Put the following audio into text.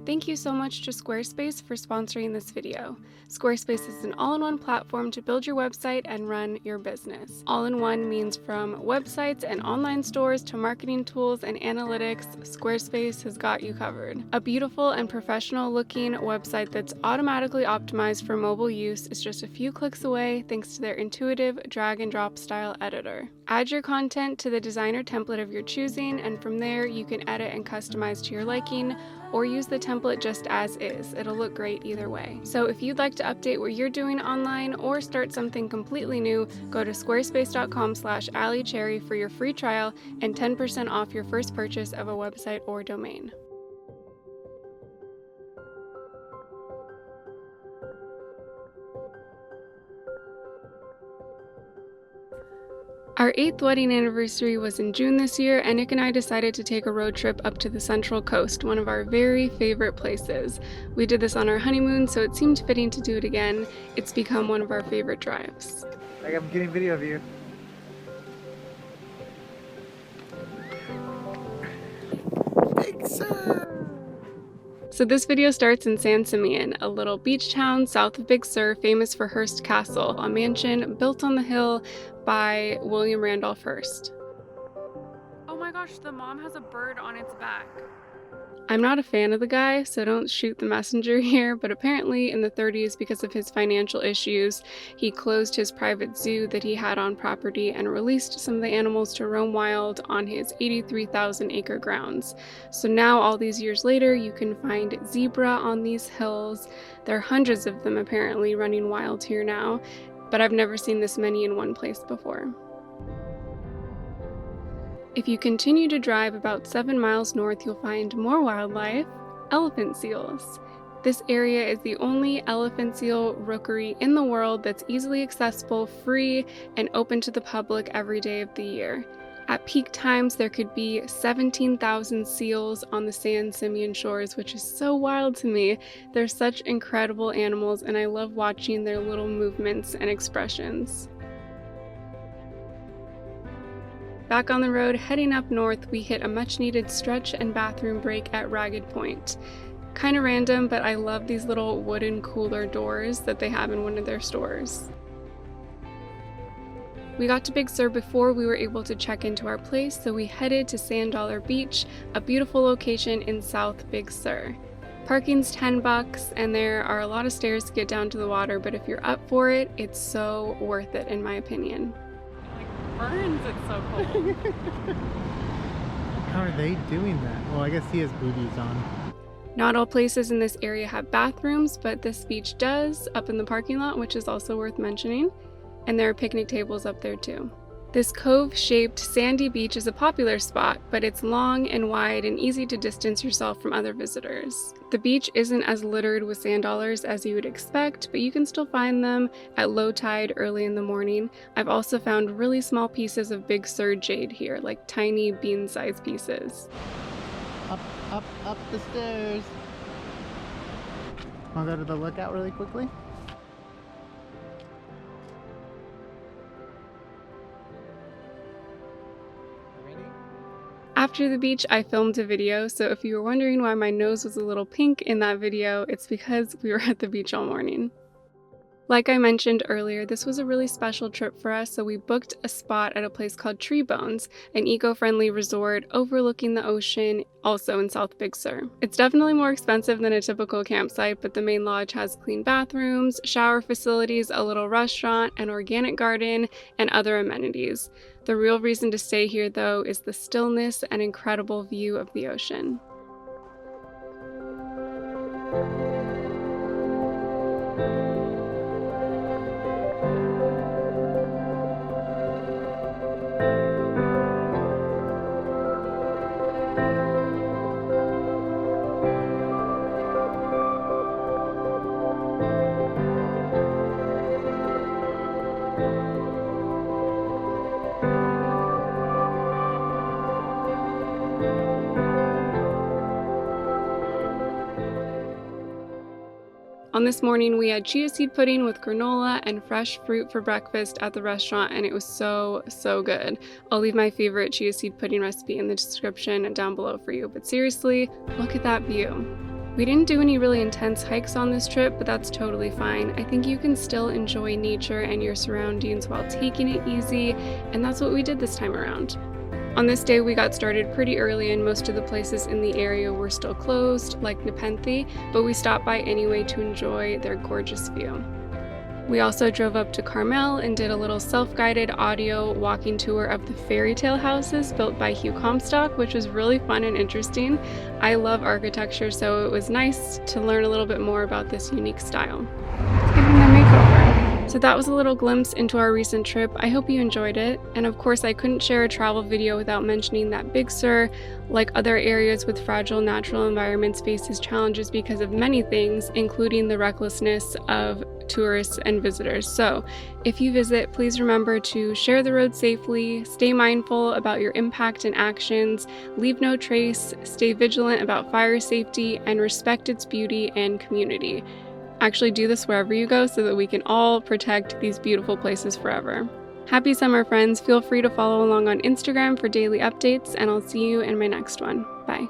Thank you so much to Squarespace for sponsoring this video. Squarespace is an all-in-one platform to build your website and run your business. All-in-one means from websites and online stores to marketing tools and analytics, Squarespace has got you covered. A beautiful and professional-looking website that's automatically optimized for mobile use is just a few clicks away thanks to their intuitive drag-and-drop style editor. Add your content to the designer template of your choosing, and from there you can edit and customize to your liking, or use the template just as is. It'll look great either way. So if you'd like to update what you're doing online or start something completely new, go to squarespace.com/alliecherry for your free trial and 10% off your first purchase of a website or domain. Our 8th wedding anniversary was in June this year, and Nick and I decided to take a road trip up to the Central Coast, one of our very favorite places. We did this on our honeymoon, so it seemed fitting to do it again. It's become one of our favorite drives. I'm getting video of you. Big Sur! So this video starts in San Simeon, a little beach town south of Big Sur, famous for Hearst Castle, a mansion built on the hill by William Randolph Hearst. Oh my gosh, the mom has a bird on its back. I'm not a fan of the guy, so don't shoot the messenger here, but apparently in the 30s, because of his financial issues, he closed his private zoo that he had on property and released some of the animals to roam wild on his 83,000 acre grounds. So now, all these years later, you can find zebra on these hills. There are hundreds of them apparently running wild here now, but I've never seen this many in one place before. If you continue to drive about 7 miles north, you'll find more wildlife, elephant seals. This area is the only elephant seal rookery in the world that's easily accessible, free, and open to the public every day of the year. At peak times, there could be 17,000 seals on the San Simeon shores, which is so wild to me. They're such incredible animals, and I love watching their little movements and expressions. Back on the road, heading up north, we hit a much-needed stretch and bathroom break at Ragged Point. Kinda random, but I love these little wooden cooler doors that they have in one of their stores. We got to Big Sur before we were able to check into our place, so we headed to Sand Dollar Beach, a beautiful location in South Big Sur. Parking's $10, and there are a lot of stairs to get down to the water, but if you're up for it, it's so worth it in my opinion. Burns, it's so cold. How are they doing that? Well, I guess he has booties on. Not all places in this area have bathrooms, but this beach does, up in the parking lot, which is also worth mentioning. And there are picnic tables up there too. This cove-shaped sandy beach is a popular spot, but it's long and wide and easy to distance yourself from other visitors. The beach isn't as littered with sand dollars as you would expect, but you can still find them at low tide early in the morning. I've also found really small pieces of Big Sur jade here, like tiny bean-sized pieces. Up the stairs. Wanna go to the lookout really quickly? After the beach, I filmed a video, so if you were wondering why my nose was a little pink in that video, it's because we were at the beach all morning. Like I mentioned earlier, this was a really special trip for us, so we booked a spot at a place called Tree Bones, an eco-friendly resort overlooking the ocean, also in South Big Sur. It's definitely more expensive than a typical campsite, but the main lodge has clean bathrooms, shower facilities, a little restaurant, an organic garden, and other amenities. The real reason to stay here, though, is the stillness and incredible view of the ocean. On this morning, we had chia seed pudding with granola and fresh fruit for breakfast at the restaurant, and it was so good. I'll leave my favorite chia seed pudding recipe in the description down below for you, but seriously, look at that view. We didn't do any really intense hikes on this trip, but that's totally fine. I think you can still enjoy nature and your surroundings while taking it easy, and that's what we did this time around. On this day, we got started pretty early and most of the places in the area were still closed, like Nepenthe, but we stopped by anyway to enjoy their gorgeous view. We also drove up to Carmel and did a little self-guided audio walking tour of the fairy tale houses built by Hugh Comstock, which was really fun and interesting. I love architecture, so it was nice to learn a little bit more about this unique style. Let's give them a makeover. So that was a little glimpse into our recent trip. I hope you enjoyed it. And of course, I couldn't share a travel video without mentioning that Big Sur, like other areas with fragile natural environments, faces challenges because of many things, including the recklessness of tourists and visitors. So if you visit, please remember to share the road safely, stay mindful about your impact and actions, leave no trace, stay vigilant about fire safety, and respect its beauty and community. Actually do this wherever you go so that we can all protect these beautiful places forever. Happy summer, friends. Feel free to follow along on Instagram for daily updates, and I'll see you in my next one. Bye.